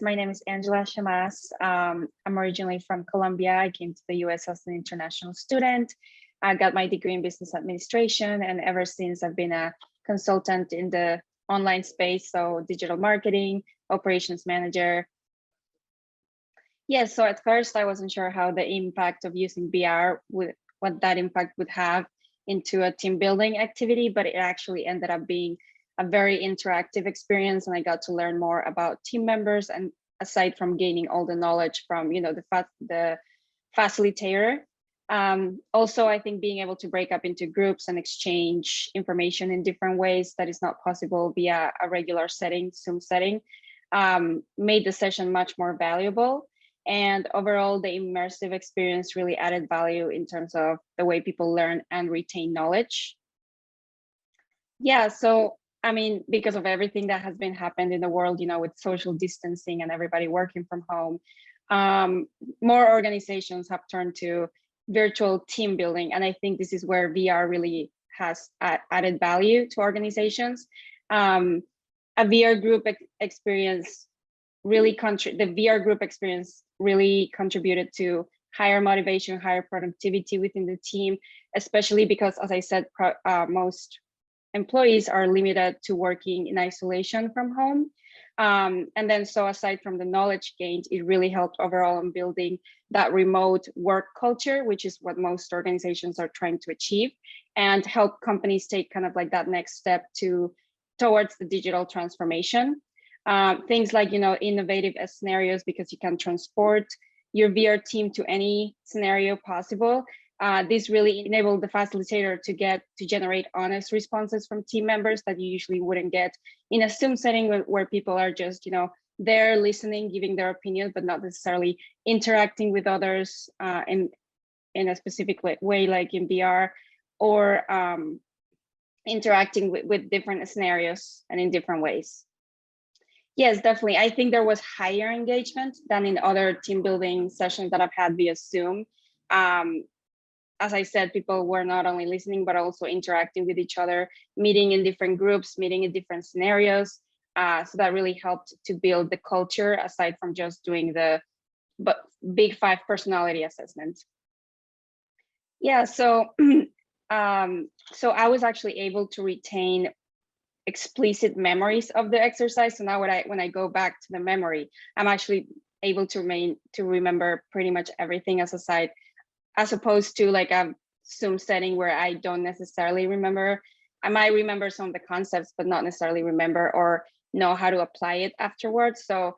my name is Angela Chemas. I'm originally from Colombia. I came to the US as an international student. I got my degree in business administration, and ever since I've been a consultant in the online space, so digital marketing, operations manager. So at first I wasn't sure how the impact of using VR what that impact would have into a team building activity, but it actually ended up being a very interactive experience, and I got to learn more about team members. And aside from gaining all the knowledge from the facilitator, also I think being able to break up into groups and exchange information in different ways that is not possible via a regular setting, Zoom setting, made the session much more valuable. And overall, the immersive experience really added value in terms of the way people learn and retain knowledge. So I mean, because of everything that has been happened in the world, with social distancing and everybody working from home, more organizations have turned to virtual team building. And I think this is where VR really has added value to organizations. A VR group experience really the VR group experience really contributed to higher motivation, higher productivity within the team, especially because, as I said, most employees are limited to working in isolation from home. And then so aside from the knowledge gained, it really helped overall in building that remote work culture, which is what most organizations are trying to achieve, and help companies take kind of like that next step towards the digital transformation. Things like, innovative scenarios, because you can transport your VR team to any scenario possible. This really enabled the facilitator to generate honest responses from team members that you usually wouldn't get in a Zoom setting where people are just, there listening, giving their opinion, but not necessarily interacting with others in a specific way, like in VR, or interacting with different scenarios and in different ways. Yes, definitely. I think there was higher engagement than in other team building sessions that I've had via Zoom. As I said, people were not only listening, but also interacting with each other, meeting in different groups, meeting in different scenarios. So that really helped to build the culture, aside from just doing the big 5 personality assessment. So I was actually able to retain explicit memories of the exercise. So now when I go back to the memory, I'm actually able to remember pretty much everything, as opposed to like a Zoom setting where I don't necessarily remember. I might remember some of the concepts, but not necessarily remember or know how to apply it afterwards. So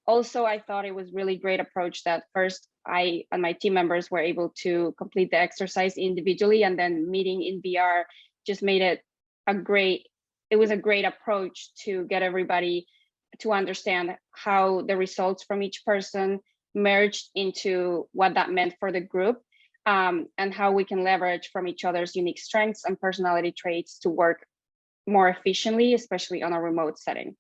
also I thought it was really great approach that first I and my team members were able to complete the exercise individually, and then meeting in VR just made it a great approach to get everybody to understand how the results from each person merged into what that meant for the group, and how we can leverage from each other's unique strengths and personality traits to work more efficiently, especially on a remote setting.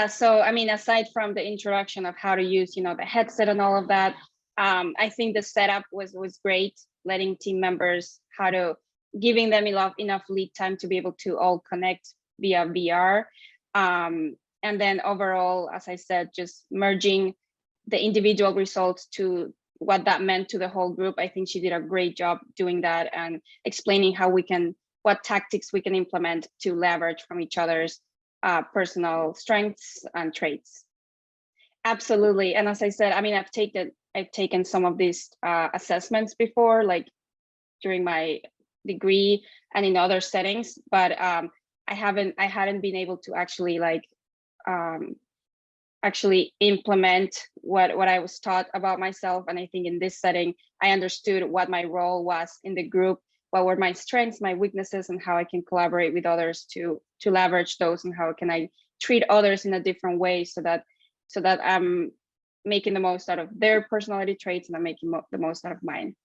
So I mean, aside from the introduction of how to use, the headset and all of that, I think the setup was great, letting team members giving them enough lead time to be able to all connect via VR. And then overall, as I said, just merging the individual results to what that meant to the whole group. I think she did a great job doing that and explaining what tactics we can implement to leverage from each other's personal strengths and traits. Absolutely. And as I said, I mean, I've taken some of these assessments before, like during my degree and in other settings, but I hadn't been able to actually actually implement what I was taught about myself. And I think in this setting, I understood what my role was in the group, what were my strengths, my weaknesses, and how I can collaborate with others to leverage those, and how can I treat others in a different way so that I'm making the most out of their personality traits and I'm making the most out of mine.